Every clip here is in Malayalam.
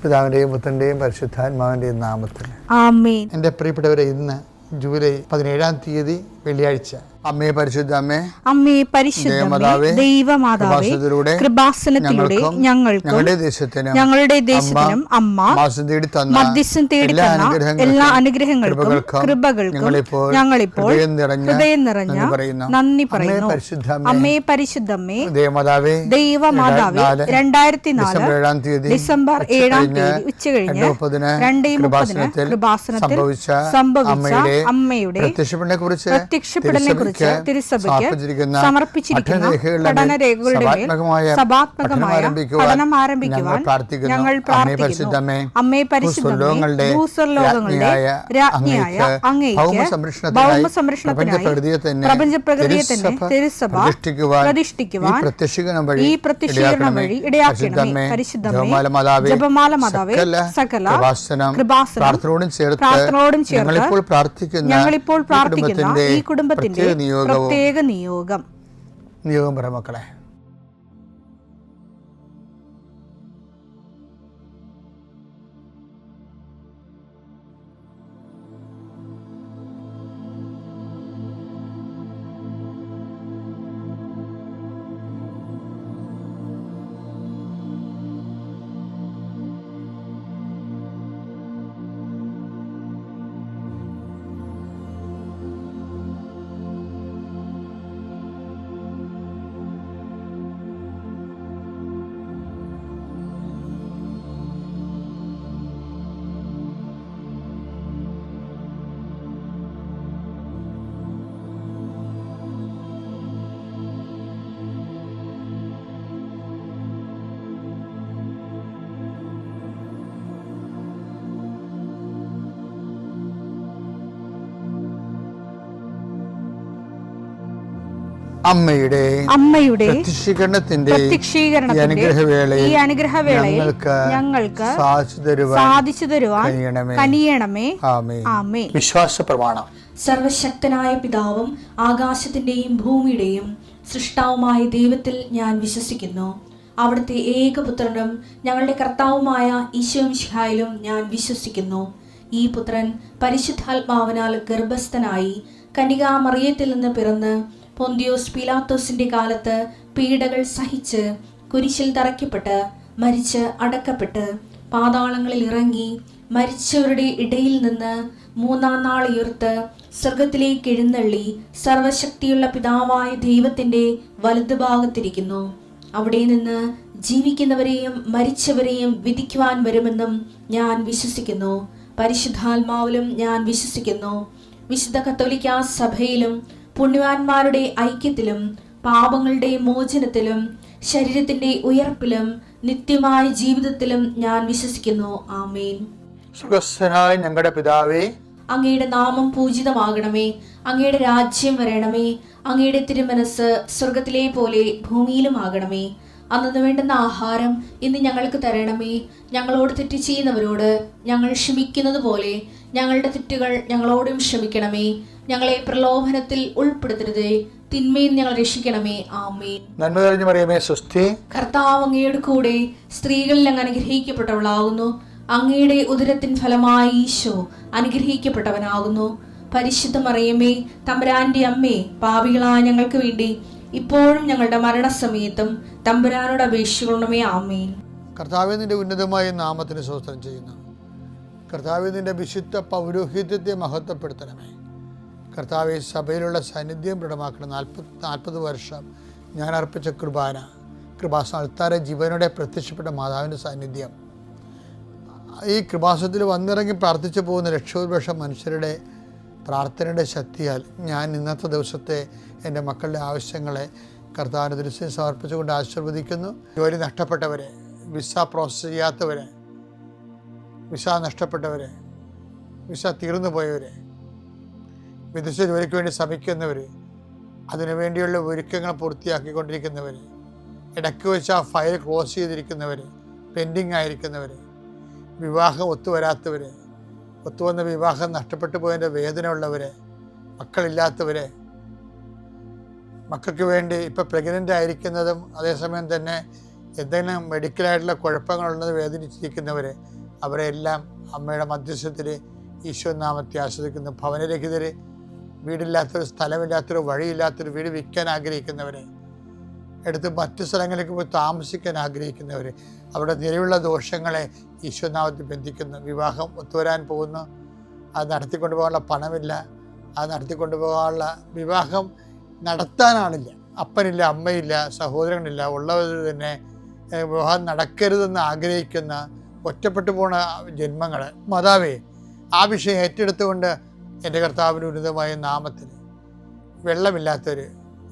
പിതാവിൻ്റെയും പുത്രൻ്റെയും പരിശുദ്ധാത്മാവിൻ്റെയും നാമത്തിൽ ആമേൻ. എൻ്റെ പ്രിയപ്പെട്ടവരെ, ഇന്ന് ജൂലൈ 17 വെള്ളിയാഴ്ച. അമ്മേ പരിശുദ്ധ അമ്മേ, അമ്മേ പരിശുദ്ധമേ, ദൈവമാതാവേ, കൃപാസനത്തിലൂടെ ഞങ്ങൾക്കും ഞങ്ങളുടെ ദേശത്തിനും അമ്മ മധ്യസ്ഥം തേടി തന്ന എല്ലാ അനുഗ്രഹങ്ങൾക്കും കൃപകൾക്കും ഞങ്ങളിപ്പോൾ ഹൃദയം നിറഞ്ഞ നന്ദി പറയുന്നു. അമ്മേ പരിശുദ്ധമേ, ദൈവമാതാവേ, 2004 ഡിസംബർ 7 ഉച്ചകഴിഞ്ഞ് 2:30 കൃപാസനത്തിൽ സംഭവിച്ച അമ്മയുടെ പ്രത്യക്ഷപ്പെടലിനെ കുറിച്ച് തിരുസഭയ്ക്ക് സമർപ്പിച്ചിരിക്കുന്ന പഠനരേഖകളുടെ മേൽ സഭാത്മകമായ പഠനം ആരംഭിക്കുവാൻ ഞങ്ങൾ പ്രാർത്ഥിക്കുന്നു. അമ്മേ പരിശുദ്ധമേ, ഭൂസ്വർലോകങ്ങളുടെ രാജ്ഞിയായ അങ്ങേയ്ക്ക് ഭൗമസംരക്ഷണത്തിനായി പ്രപഞ്ചപ്രകൃതിയെ തന്നെ തിരുസഭ പ്രതിഷ്ഠിക്കുവാൻ ഈ പ്രത്യക്ഷീകരണം വഴി ഇടയാക്കണമേ. പരിശുദ്ധമേ, ജപമാല മാതാവേ, സകല കൃപാസനം പ്രാർത്ഥനയോടും ചേർത്ത് ഞങ്ങളിപ്പോൾ പ്രാർത്ഥിക്കുന്ന ഈ കുടുംബത്തിന്റെ പ്രത്യേക നിയോഗം പറ മക്കളെ. അമ്മയുടെ പ്രത്യക്ഷീകരണത്തിന്റെ ഈ അനുഗ്രഹവേളയിൽ ഞങ്ങൾക്ക് സാധിച്ചു തരുവാൻ കനിയണമേ. ആമേൻ. വിശ്വാസ പ്രമാണം. സർവശക്തനായ പിതാവും ആകാശത്തിന്റെയും ഭൂമിയുടെയും സൃഷ്ടാവുമായ ദൈവത്തിൽ ഞാൻ വിശ്വസിക്കുന്നു. അവിടുത്തെ ഏകപുത്രനും ഞങ്ങളുടെ കർത്താവുമായ ഈശോ മിശിഹായിലും ഞാൻ വിശ്വസിക്കുന്നു. ഈ പുത്രൻ പരിശുദ്ധാത്മാവിനാൽ ഗർഭസ്ഥനായി കന്യകാമറിയത്തിൽ നിന്ന് പിറന്ന് പൊന്തിയോസ് പീലാത്തോസിന്റെ കാലത്ത് പീഡകൾ സഹിച്ച് കുരിശിൽ തറയ്ക്കപ്പെട്ട് മരിച്ച് അടക്കപ്പെട്ട് പാതാളങ്ങളിൽ ഇറങ്ങി മരിച്ചവരുടെ ഇടയിൽ നിന്ന് 3-ാം നാൾ ഉയർത്ത് സ്വർഗത്തിലേക്ക് എഴുന്നള്ളി സർവശക്തിയുള്ള പിതാവായ ദൈവത്തിന്റെ വലതുഭാഗത്തിരിക്കുന്നു. അവിടെ നിന്ന് ജീവിക്കുന്നവരെയും മരിച്ചവരെയും വിധിക്കുവാൻ വരുമെന്നും ഞാൻ വിശ്വസിക്കുന്നു. പരിശുദ്ധാത്മാവിലും ഞാൻ വിശ്വസിക്കുന്നു. വിശുദ്ധ കത്തോലിക്കാ സഭയിലും പുണ്യവാന്മാരുടെ ഐക്യത്തിലും പാപങ്ങളുടെ മോചനത്തിലും ശരീരത്തിന്റെ ഉയർപ്പിലും നിത്യമായ ജീവിതത്തിലും ഞാൻ വിശ്വസിക്കുന്നു. ആമേൻ. സുഖസ്ഥനായ ഞങ്ങളുടെ പിതാവേ, അങ്ങയുടെ നാമം പൂജിതമാകണമേ. അങ്ങയുടെ രാജ്യം വരണമേ. അങ്ങയുടെ തിരുമനസ് സ്വർഗത്തിലെ പോലെ ഭൂമിയിലും ആകണമേ. അന്നു വേണ്ടുന്ന ആഹാരം ഇന്ന് ഞങ്ങൾക്ക് തരണമേ. ഞങ്ങളോട് തെറ്റ് ചെയ്യുന്നവരോട് ഞങ്ങൾ ക്ഷമിക്കുന്നത് പോലെ ഞങ്ങളുടെ തെറ്റുകൾ ഞങ്ങളോടും ക്ഷമിക്കണമേ. ഞങ്ങളെ പ്രലോഭനത്തിൽ ഉൾപ്പെടുത്തരുതേ, തിന്മയിൽ ഞങ്ങൾ രക്ഷിക്കണമേ. ആമേൻ. നന്മ നിറഞ്ഞ മറിയമേ, സ്വസ്തി. കർത്താവ് അങ്ങയുടെ കൂടെ സ്ത്രീകളിൽ അങ്ങ് അനുഗ്രഹിക്കപ്പെട്ടവളാകുന്നു. അങ്ങയുടെ ഉദരത്തിൻ ഫലമായി ഈശോ അനുഗ്രഹിക്കപ്പെട്ടവനാകുന്നു. പരിശുദ്ധ മറിയമേ, തമ്പുരാന്റെ അമ്മേ, പാപികളായ ഞങ്ങൾക്ക് വേണ്ടി ഇപ്പോഴും ഞങ്ങളുടെ മരണസമയത്തും തമ്പുരാനോട് അപേക്ഷിക്കണമേ. ആമേൻ. കർത്താവേ, നിന്റെ ഉന്നതമായ നാമത്തിന് സ്തോത്രം ചെയ്യുന്നു. കർത്താവേ, നിന്റെ വിശുദ്ധ പൗരോഹിത്യത്തെ മഹത്വപ്പെടുത്തണമേ. കർത്താവെ, സഭയിലുള്ള സാന്നിധ്യം ദൃഢമാക്കണം. 40 വർഷം ഞാൻ അർപ്പിച്ച കൃപാസന അൾത്താര ജീവനോടെ പ്രത്യക്ഷപ്പെട്ട മാതാവിൻ്റെ സാന്നിധ്യം ഈ കൃപാസനത്തിൽ വന്നിറങ്ങി പ്രാർത്ഥിച്ചു പോകുന്ന ലക്ഷോപലക്ഷം മനുഷ്യരുടെ പ്രാർത്ഥനയുടെ ശക്തിയാൽ ഞാൻ ഇന്നത്തെ ദിവസത്തെ എൻ്റെ മക്കളുടെ ആവശ്യങ്ങളെ കർത്താവിൻ്റെ ദൃശ്യം സമർപ്പിച്ചുകൊണ്ട് ആശീർവദിക്കുന്നു. ജോലി നഷ്ടപ്പെട്ടവരെ, വിസ പ്രോസസ് ചെയ്യാത്തവരെ, വിസ നഷ്ടപ്പെട്ടവരെ, വിസ തീർന്നു പോയവരെ, വിദേശ ജോലിക്ക് വേണ്ടി ശ്രമിക്കുന്നവർ, അതിനുവേണ്ടിയുള്ള ഒരുക്കങ്ങൾ പൂർത്തിയാക്കിക്കൊണ്ടിരിക്കുന്നവർ, ഇടയ്ക്ക് വെച്ച് ആ ഫയൽ ക്ലോസ് ചെയ്തിരിക്കുന്നവർ, പെൻഡിങ് ആയിരിക്കുന്നവർ, വിവാഹം ഒത്തുവരാത്തവർ, ഒത്തുവന്ന വിവാഹം നഷ്ടപ്പെട്ടു പോയതിൻ്റെ വേദന ഉള്ളവർ, മക്കളില്ലാത്തവർ, മക്കൾക്ക് വേണ്ടി ഇപ്പോൾ പ്രഗ്നൻ്റ് ആയിരിക്കുന്നതും അതേസമയം തന്നെ എന്തെങ്കിലും മെഡിക്കലായിട്ടുള്ള കുഴപ്പങ്ങളുള്ളത് വേദനിച്ചിരിക്കുന്നവർ അവരെല്ലാം അമ്മയുടെ മധ്യസ്ഥത്തിൽ ഈശോ നാമത്തെ ആസ്വദിക്കുന്നു. ഭവനരഹിതർ, വീടില്ലാത്തൊരു, സ്ഥലമില്ലാത്തൊരു, വഴിയില്ലാത്തൊരു വീട് വിൽക്കാൻ ആഗ്രഹിക്കുന്നവരെ, എടുത്ത് മറ്റു സ്ഥലങ്ങളിലേക്ക് പോയി താമസിക്കാൻ ആഗ്രഹിക്കുന്നവർ, അവിടെ നിലവിലുള്ള ദോഷങ്ങളെ ഈശോനാമത്തിൽ ബന്ധിക്കുന്നു. വിവാഹം ഒത്തുവരാൻ പോകുന്നു, അത് നടത്തിക്കൊണ്ടു പോകാനുള്ള പണമില്ല, അത് നടത്തിക്കൊണ്ടു പോകാനുള്ള, വിവാഹം നടത്താനാണില്ല, അപ്പനില്ല, അമ്മയില്ല, സഹോദരങ്ങളില്ല, ഉള്ളവർ തന്നെ വിവാഹം നടക്കരുതെന്ന് ആഗ്രഹിക്കുന്ന ഒറ്റപ്പെട്ടു പോണ ജന്മങ്ങൾ, മാതാവേ ആ വിഷയം ഏറ്റെടുത്തുകൊണ്ട് എൻ്റെ കർത്താവിൻ്റെ ഉന്നതമായ നാമത്തിൽ വെള്ളമില്ലാത്തവർ,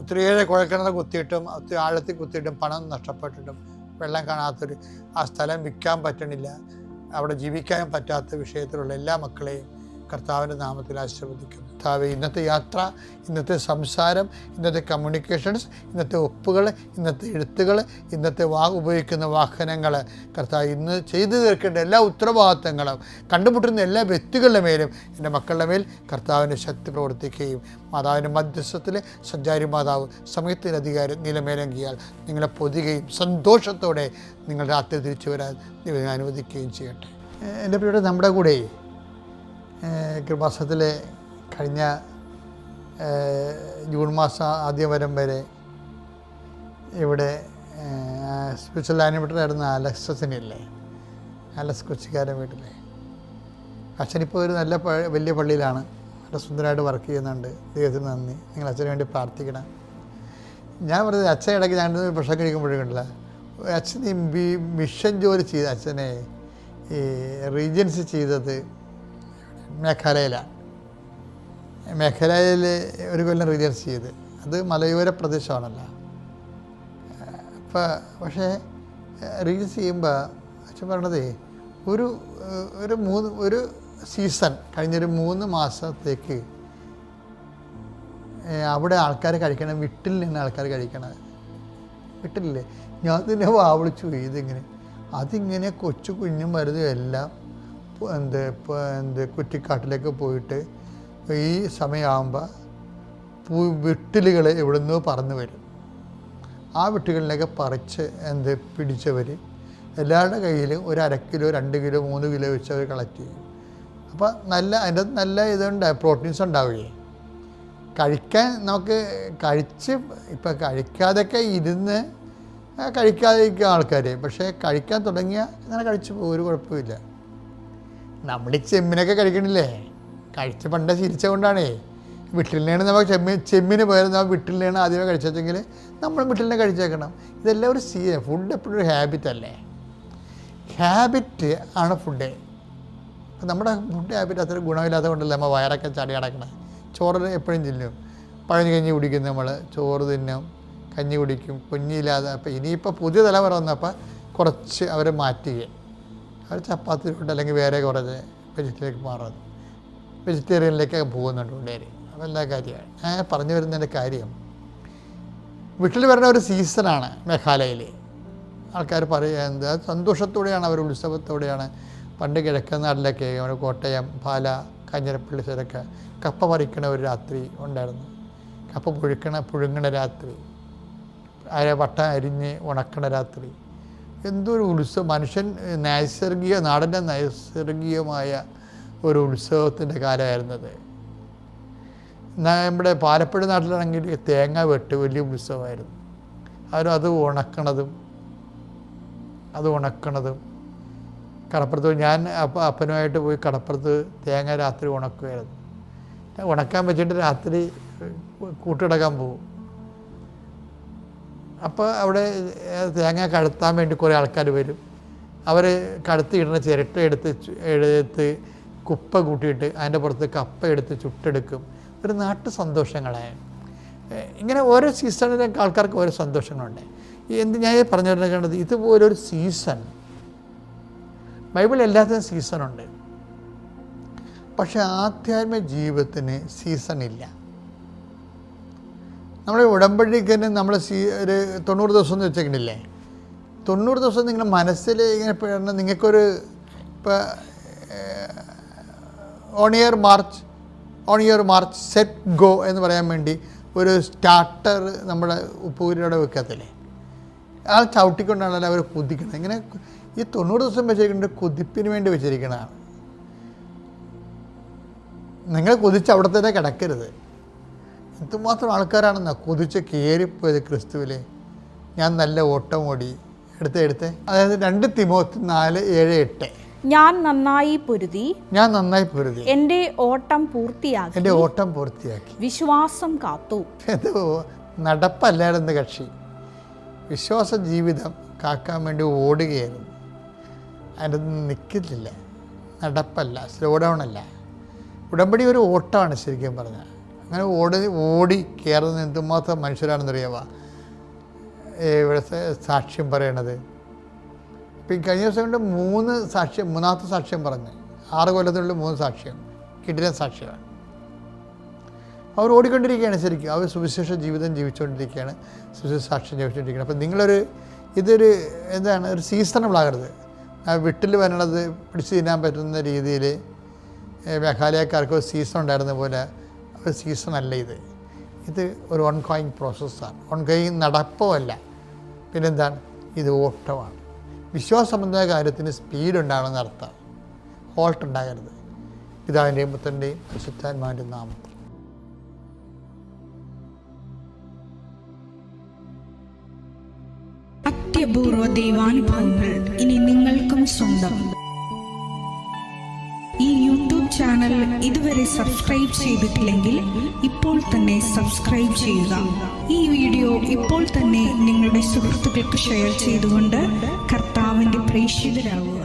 ഒത്തിരിയേറെ കുഴൽക്കിണർ കുത്തിയിട്ടും ഒത്തിരി ആഴത്തിൽ കുത്തിയിട്ടും പണം നഷ്ടപ്പെട്ടിട്ടും വെള്ളം കാണാത്തൊരു, ആ സ്ഥലം വിൽക്കാൻ പറ്റണില്ല, അവിടെ ജീവിക്കാനും പറ്റാത്ത വിഷയത്തിലുള്ള എല്ലാ മക്കളെയും കർത്താവിൻ്റെ നാമത്തിൽ ആശീർവദിക്കുന്നു. കർത്താവ് ഇന്നത്തെ യാത്ര, ഇന്നത്തെ സംസാരം, ഇന്നത്തെ കമ്മ്യൂണിക്കേഷൻസ്, ഇന്നത്തെ ഒപ്പുകൾ, ഇന്നത്തെ എഴുത്തുകൾ, ഇന്നത്തെ ഉപയോഗിക്കുന്ന വാഹനങ്ങൾ, കർത്താവ് ഇന്ന് ചെയ്തു തീർക്കേണ്ട എല്ലാ ഉത്തരവാദിത്തങ്ങളും കണ്ടുമുട്ടുന്ന എല്ലാ വ്യക്തികളുടെ മേലും എൻ്റെ മക്കളുടെ മേൽ കർത്താവിൻ്റെ ശക്തി പ്രവർത്തിക്കുകയും മാതാവിൻ്റെ മധ്യസ്ഥത്തിൽ സഞ്ചാരി മാതാവ് സമയത്തിൻ്റെ അധികാരം നിലമേലങ്കിയാൽ നിങ്ങളെ പൊതിയുകയും സന്തോഷത്തോടെ നിങ്ങൾ രാത്രി തിരിച്ചു വരാൻ ദൈവം അനുവദിക്കുകയും ചെയ്യട്ടെ. എൻ്റെ പ്രിയപ്പെട്ട, നമ്മുടെ കൂടെ കൃപാസനത്തിൽ കഴിഞ്ഞ ജൂൺ മാസം ആദ്യം വരെ ഇവിടെ സ്പെഷ്യൽ ആനിമേറ്ററായിരുന്ന അലക്സസിനില്ലേ, അലക്സ് കൊച്ചിക്കാരൻ വീട്ടിലെ അച്ഛനിപ്പോൾ ഒരു നല്ല വലിയ പള്ളിയിലാണ്, നല്ല സുന്ദരമായിട്ട് വർക്ക് ചെയ്യുന്നുണ്ട്. ദൈവത്തിന് നന്ദി. നിങ്ങൾ അച്ഛന് വേണ്ടി പ്രാർത്ഥിക്കണം. ഞാൻ പറഞ്ഞത് അച്ഛൻ ഇടയ്ക്ക് ഞങ്ങൾ ഭക്ഷണം കഴിക്കുമ്പോഴേക്കില്ല, അച്ഛൻ ഈ മിഷൻ ജോലി ചെയ്ത് അച്ഛനെ ഈ റീജൻസി ചെയ്തത് മേഘാലയയിലാണ്. മേഘാലയയിൽ ഒരു കൊല്ലം റീജൻസി ചെയ്ത്, അത് മലയോര പ്രദേശമാണല്ലോ. പക്ഷേ റീജൻസി ചെയ്യുമ്പോൾ അച്ഛൻ പറഞ്ഞത് ഒരു സീസൺ കഴിഞ്ഞൊരു 3 മാസത്തേക്ക് അവിടെ ആൾക്കാർ കഴിക്കണം, വീട്ടിൽ നിന്ന് ആൾക്കാർ കഴിക്കണത്. വീട്ടിലില്ലേ, ഞാൻ തന്നെ വാവിളിച്ചു പോയി. അതിങ്ങനെ കൊച്ചു കുഞ്ഞും മരുന്നും എല്ലാം കുറ്റിക്കാട്ടിലേക്ക് പോയിട്ട് ഈ സമയമാകുമ്പോൾ വിട്ടിലുകൾ എവിടെ നിന്നോ പറന്ന് വരും. ആ വിട്ടുകളിലേക്ക് പറിച്ച് പിടിച്ചവർ എല്ലാവരുടെ കയ്യിലും ഒരു 1/2 കിലോ 2 കിലോ 3 കിലോ വെച്ച് അവർ കളക്ട് ചെയ്യും. അപ്പോൾ അതിൻ്റെ നല്ല ഇതുണ്ട്, പ്രോട്ടീൻസ് ഉണ്ടാവുകയും കഴിക്കാൻ നമുക്ക് ഇപ്പം കഴിക്കാതൊക്കെ ഇരുന്ന് കഴിക്കാതിരിക്കുക ആൾക്കാർ, പക്ഷേ കഴിക്കാൻ തുടങ്ങിയാൽ അങ്ങനെ കഴിച്ചു പോകും, ഒരു കുഴപ്പമില്ല. നമ്മൾ ഈ ചെമ്മിനൊക്കെ കഴിക്കണില്ലേ, കഴിച്ച് പണ്ടേ ശീലിച്ച കൊണ്ടാണേ. വീട്ടിലാണ് നമുക്ക് ചെമ്മിന് പകരം നമ്മൾ വീട്ടിലാണ് ആദ്യമേ കഴിച്ചെങ്കിൽ നമ്മൾ വീട്ടിലിനെ കഴിച്ചേക്കണം. ഇതെല്ലാം ഒരു ഫുഡ് എപ്പോഴും ഒരു ഹാബിറ്റ് അല്ലേ, ഹാബിറ്റ് ആണ് ഫുഡ്. അപ്പം നമ്മുടെ ഫുഡ് ഹാബിറ്റ് അത്ര ഗുണമില്ലാത്ത കൊണ്ടല്ലേ നമ്മൾ വയറൊക്കെ ചാടി കിടക്കണം. ചോറ് എപ്പോഴും ചെല്ലും, പഴഞ്ഞ് കഞ്ഞി കുടിക്കും, നമ്മൾ ചോറ് തിന്നും, കഞ്ഞി കുടിക്കും, കുഞ്ഞില്ലാതെ. അപ്പം ഇനിയിപ്പോൾ പുതിയ തലമുറ വന്നപ്പോൾ കുറച്ച് അവരെ മാറ്റുകയും അവർ ചപ്പാത്തിയിലോട്ട് അല്ലെങ്കിൽ വേറെ കുറച്ച് വെജിറ്റേറിയനിലേക്ക് മാറുന്നത്, വെജിറ്റേറിയനിലേക്കൊക്കെ പോകുന്നുണ്ട് പിള്ളേർ. അപ്പോൾ എല്ലാ കാര്യമാണ് ഞാൻ പറഞ്ഞു വരുന്നതിൻ്റെ കാര്യം. വീട്ടിൽ വരുന്ന ഒരു സീസണാണ് മേഘാലയയിൽ. ആൾക്കാർ പറയുന്നത് സന്തോഷത്തോടെയാണ്, അവർ ഉത്സവത്തോടെയാണ്. പണ്ട് കിഴക്കൻ നാട്ടിലൊക്കെ കോട്ടയം, പാല, കാഞ്ഞിരപ്പള്ളി സ്ഥലമൊക്കെ കപ്പ പറിക്കണ ഒരു രാത്രി ഉണ്ടായിരുന്നു. കപ്പ പുഴുങ്ങണ രാത്രി, വട്ട അരിഞ്ഞ് ഉണക്കണ രാത്രി, എന്തൊരു ഉത്സവം. മനുഷ്യൻ നാടിൻ്റെ നൈസർഗികമായ ഒരു ഉത്സവത്തിൻ്റെ കാലമായിരുന്നത്. നമ്മുടെ പാലപ്പുഴ നാട്ടിലാണെങ്കിൽ തേങ്ങ വെട്ട് വലിയ ഉത്സവമായിരുന്നു. അത് ഉണക്കണതും കടപ്പുറത്ത് ഞാൻ അപ്പനുമായിട്ട് പോയി കടപ്പുറത്ത് തേങ്ങ രാത്രി ഉണക്കുമായിരുന്നു. ഉണക്കാൻ വെച്ചിട്ട് രാത്രി കൂട്ടിടക്കാൻ പോകും. അപ്പോൾ അവിടെ തേങ്ങ കടത്താൻ വേണ്ടി കുറേ ആൾക്കാർ വരും. അവർ കടത്തിയിടുന്ന ചിരട്ട എടുത്ത് കുപ്പ കൂട്ടിയിട്ട് അതിൻ്റെ പുറത്ത് കപ്പ എടുത്ത് ചുട്ടെടുക്കും. ഒരു നാട്ടു സന്തോഷങ്ങളാണ്. ഇങ്ങനെ ഓരോ സീസണിലും ആൾക്കാർക്ക് ഓരോ സന്തോഷങ്ങളുണ്ട്. ഞാൻ പറഞ്ഞു വരുന്നത് ഇതുപോലൊരു സീസൺ ബൈബിളിൽ എല്ലാത്തിനും സീസണുണ്ട്. പക്ഷേ ആധ്യാത്മിക ജീവിതത്തിന് സീസണില്ല. നമ്മൾ ഉടമ്പടിക്ക് തന്നെ നമ്മൾ ഒരു 90 ദിവസം എന്ന് വെച്ചേക്കണില്ലേ, 90 ദിവസം നിങ്ങളുടെ മനസ്സിൽ ഇങ്ങനെ നിങ്ങൾക്കൊരു ഇപ്പോൾ on year March set go എന്ന് പറയാൻ വേണ്ടി ഒരു സ്റ്റാർട്ടർ നമ്മുടെ ഉപ്പൂരിയുടെ വെക്കത്തില്ലേ, ആ ചവിട്ടിക്കൊണ്ടാണല്ലോ അവർ കുതിക്കണം. ഇങ്ങനെ ഈ 90 ദിവസം വെച്ചിരിക്കുന്നത് കുതിപ്പിന് വേണ്ടി വെച്ചിരിക്കണതാണ്. നിങ്ങൾ കുതിച്ച് അവിടെ തന്നെ കിടക്കരുത്. എന്തുമാത്രം ആൾക്കാരാണെന്നാ കുതിച്ച് കയറിപ്പോയത് ക്രിസ്തുവിൽ. ഞാൻ നല്ല ഓട്ടം ഓടി. എടുത്തേ അതായത് 2 തിമോത്തി 4:7-8. ഞാൻ നന്നായി പൊരുതി എൻ്റെ ഓട്ടം പൂർത്തിയാക്കി വിശ്വാസം കാത്തു. ഇത് നടപ്പല്ലായിരുന്നു കക്ഷി, വിശ്വാസ ജീവിതം കാക്കാൻ വേണ്ടി ഓടുകയായിരുന്നു. അതിൻ്റെ നിൽക്കില്ല, നടപ്പല്ല, സ്ലോ ഡൗൺ അല്ല. ഉടമ്പടി ഒരു ഓട്ടമാണ് ശരിക്കും പറഞ്ഞാൽ. അങ്ങനെ ഓടി കയറുന്ന എന്തുമാത്രം മനുഷ്യരാണെന്നറിയാവാ ഇവിടുത്തെ സാക്ഷ്യം പറയണത്. ഇപ്പം കഴിഞ്ഞ ദിവസം കൊണ്ട് 3 സാക്ഷ്യം, 3ാമത്തെ സാക്ഷ്യം പറഞ്ഞ് 6 കൊല്ലത്തിനുള്ളിൽ 3 സാക്ഷ്യം കിടിലൻ സാക്ഷ്യമാണ്. അവർ ഓടിക്കൊണ്ടിരിക്കുകയാണ് ശരിക്കും. അവർ സുവിശേഷ ജീവിതം ജീവിച്ചുകൊണ്ടിരിക്കുകയാണ്, സുവിശേഷ സാക്ഷ്യം ജീവിച്ചുകൊണ്ടിരിക്കുകയാണ്. അപ്പം ഇതൊരു എന്താണ്, ഒരു സീസണബിൾ ആകരുത്. വിട്ടിൽ വരണത് പിടിച്ച് തിന്നാൻ പറ്റുന്ന രീതിയിൽ മേഘാലയക്കാർക്ക് ഒരു സീസൺ ഉണ്ടായിരുന്ന പോലെ ഒരു സീസണല്ല ഇത് ഒരു ഓൺഗോയിങ് പ്രോസസ്സാണ്. ഓൺഗോയിങ് നടപ്പമല്ല, പിന്നെന്താണ്, ഇത് ഓട്ടമാണ്. വിശ്വാസ സംബന്ധമായ കാര്യത്തിന് സ്പീഡ് ഉണ്ടാകണമെന്ന് അർത്ഥം, ഹോൾട്ട് ഉണ്ടാകരുത്. പിതാവിൻ്റെയും പുത്രൻ്റെയും പരിശുദ്ധാത്മാവിൻ്റെയും നാമത്തിൽ. അത്യപൂർവ ദൈവാനുഭവങ്ങൾ ഇനി നിങ്ങൾക്കും സ്വന്തം. ഈ യൂട്യൂബ് ചാനൽ ഇതുവരെ സബ്സ്ക്രൈബ് ചെയ്തിട്ടില്ലെങ്കിൽ ഇപ്പോൾ തന്നെ സബ്സ്ക്രൈബ് ചെയ്യുക. ഈ വീഡിയോ ഇപ്പോൾ തന്നെ നിങ്ങളുടെ സുഹൃത്തുക്കൾക്ക് ഷെയർ ചെയ്തുകൊണ്ട് കർത്താവിൻ്റെ പ്രേക്ഷിതരാകുക.